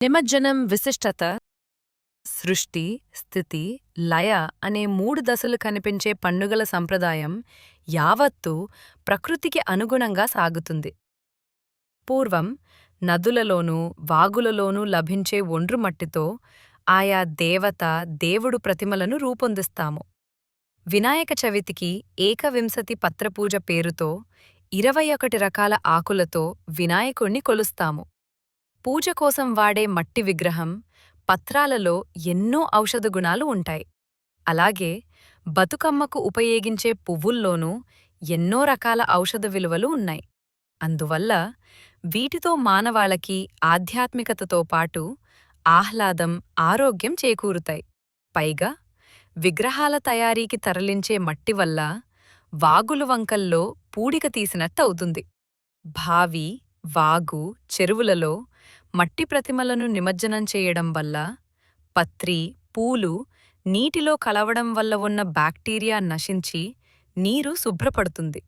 నిమజ్జనం విశిష్టత సృష్టి, స్థితి, లయ అనే 3 దశలు కనిపించే పండుగల సంప్రదాయం యావత్తూ ప్రకృతికి అనుగుణంగా సాగుతుంది. పూర్వం నదులలోనూ, వాగులలోనూ లభించే ఒండ్రుమట్టితో ఆయా దేవత, దేవుడు ప్రతిమలను రూపొందిస్తాము. వినాయక చవితికి ఏకవింశతి పత్రపూజ పేరుతో 21 రకాల ఆకులతో వినాయకుణ్ణి కొలుస్తాము. పూజ కోసం వాడే మట్టి విగ్రహం, పత్రాలలో ఎన్నో ఔషధ గుణాలు ఉంటాయి. అలాగే బతుకమ్మకు ఉపయోగించే పువ్వుల్లోనూ ఎన్నో రకాల ఔషధ విలువలు ఉన్నాయి. అందువల్ల వీటితో మానవాళకి ఆధ్యాత్మికతతో పాటు ఆహ్లాదం, ఆరోగ్యం చేకూరుతాయి. పైగా విగ్రహాల తయారీకి తరలించే మట్టి వల్ల వాగులు వంకల్లో పూడిక తీసినట్టవుతుంది. బావి, వాగు, చెరువులలో మట్టి ప్రతిమలను నిమజ్జనం చేయడం వల్ల పత్రి, పూలు నీటిలో కలవడం వల్ల ఉన్న బ్యాక్టీరియా నశించి నీరు శుభ్రపడుతుంది.